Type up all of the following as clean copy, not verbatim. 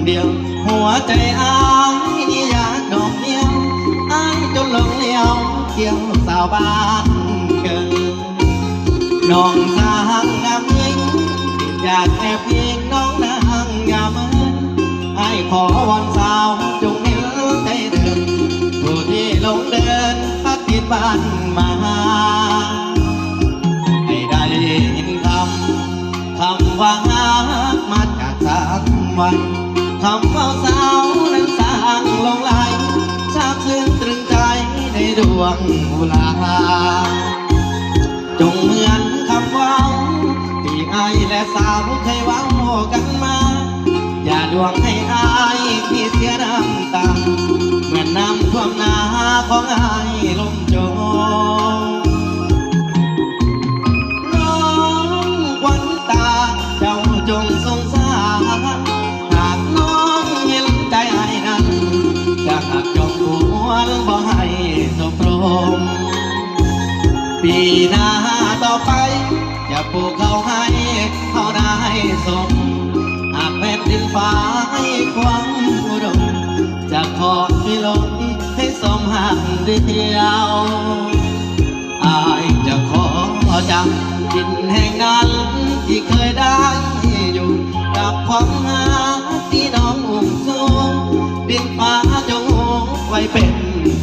เดียวหัวใจอ้ายอยากดอกเดียวอ้ายจนหลงเลี้ยวเกี่ยวสาวบ้านเกินน้องสางงามยิ่งอยากแอบยิงน้องนางงามเหมือนอ้ายขอวอนสาวจงเห็นใจเดินผู้ที่ลงเดินพักที่บ้านมาให้ได้ยินคำว่าฮักมาจากสามวันคำว่าสาวนั้นสร้างลงไหลซาบซึ้งตรึงใจในดวงกุหลาบจงเหมือนคำว่าที่อ้ายและสาวเคยหวังกันมาอย่าดวงให้อ้ายพี่เสียน้ำตาเหมือนน้ำท่วมนาของอ้ายลมโจมน้องควันตาเจ้าจงสงสารหากน้องเห็นใจอ้ายนั้นจะหักจงควรบ่ให้สมรมปีหน้าต่อไปจะปลูกเขาให้เขาได้สมหากแผ่นดินฟ้าให้ความอุดมจะขอที่ลมให้สมหักเดียวอ้ายจะขอจำดินแห่งนั้นที่เคยได้อยู่กับความหาที่น้องอุ้มสูงดินฟ้าจงไว้เป็น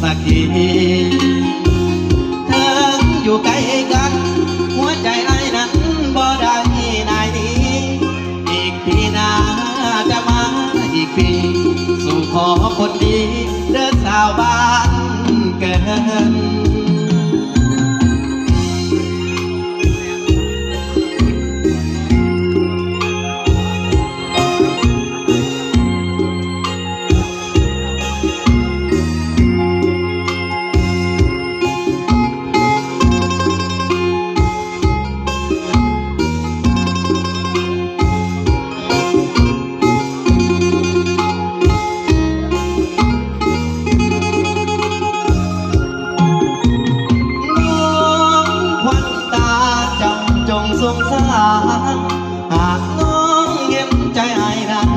สักทีเธออยู่ใกล้กันหัวใจไอ้นั้นบ่ได้นายนี้อีกปีหน้าจะมาอีกปีสู่ขอคนดีเดินสาวบ้านเกินสงสารหากน้องเห็นใจไอ้นั้น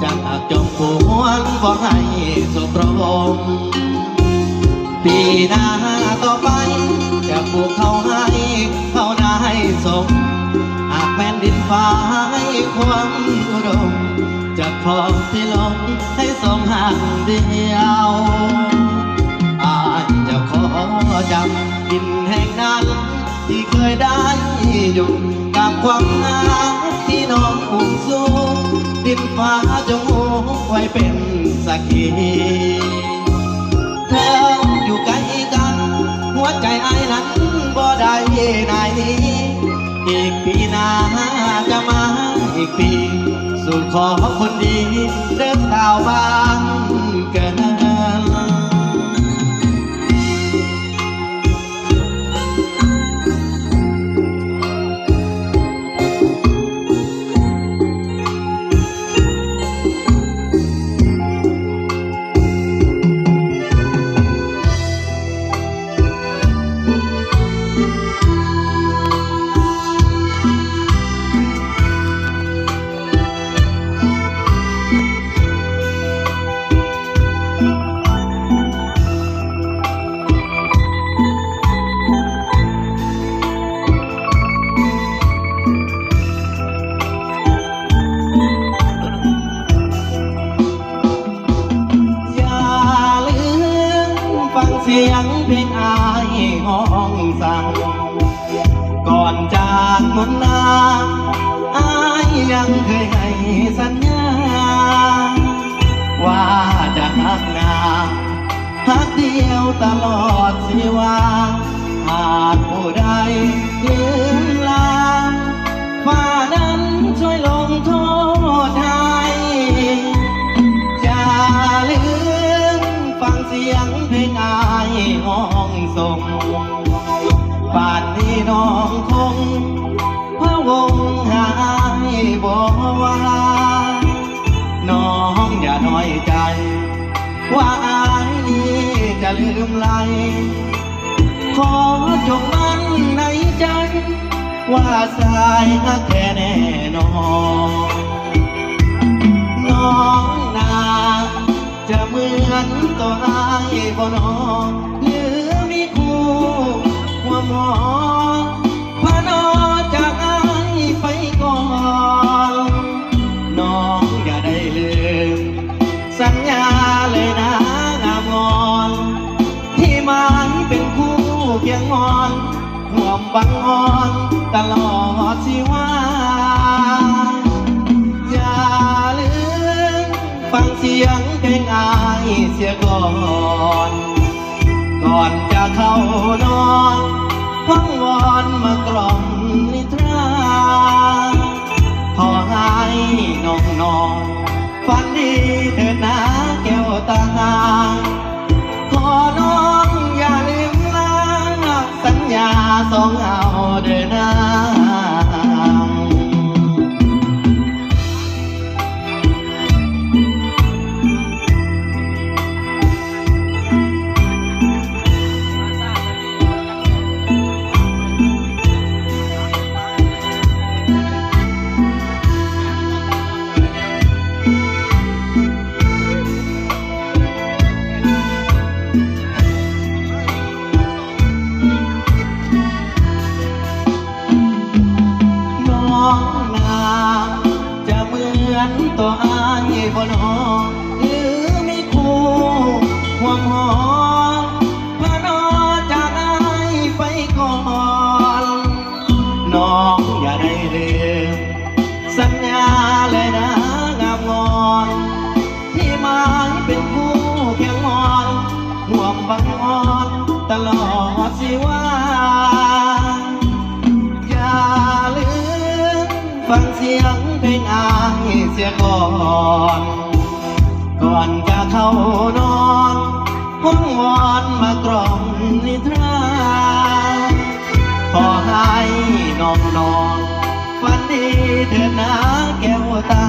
จะหักจงควรบ่ให้สมรมปีหน้าต่อไปจะปลูกเขาให้เขาได้สมหากแผ่นดินฟ้าให้ความอุดมจะขอที่ลมให้สมห่างเดียวอ้ายจะขอจำดินแห่งนั้นที่เคยได้อยู่กับความรักที่น้องอุ้มสูงดินฟ้าจงไว้เป็นสักขีเธออยู่ใกล้กันหัวใจไอ้นั้นบ่ได้นายนี้อีกปีหน้าจะมาอีกปีสู่ขอคนดีเดินสาวบ้านเกินเสียงเพลงอายห้องสั่งก่อนจากมนนาอายยังเคยให้สัญญาว่าจะหักนาหักเดียวตลอดชีวาหากผู้ใดลืมลาฟ้านั้นช่วยลงโทษให้อย่าลืมฟังเสียงเพลงอายห้องส่งป่านนี้น้องคงพะวงหายบ่ว่าน้องอย่าน้อยใจว่าอายนี้จะลืมไหลขอจงมั่นในใจว่าสายหักแค่แน่นอนน้อง เคียงนอนห่วมบังอ่อนตลอดชีวาอย่าลืมฟังเสียงเพลงอายเสียก่อนก่อนจะเข้านอนห้องวอนมากล่อมนิทราขอให้น้องนอนฝันดีเถิดนะแก้วตาขอน้องอย่าลืมลาสัญญาสองเอาเดินหน้าตัวอายบ่นอหรือมีคู่ห่วงหอพานอจากอายไปก่อนน้องอย่าได้ลืมสัญญาเลยนะงามงอนที่หมายเป็นคู่เคียงมอนห่วงบังอ่อนตลอดชีวาอย่าลืมฟังเสียงเพลงอายเสียก่อนก่อนจะเข้านอนห้องวอนมากล่อมนิทราขอให้น้องนอนฝันดีเถิดนะแก้วตา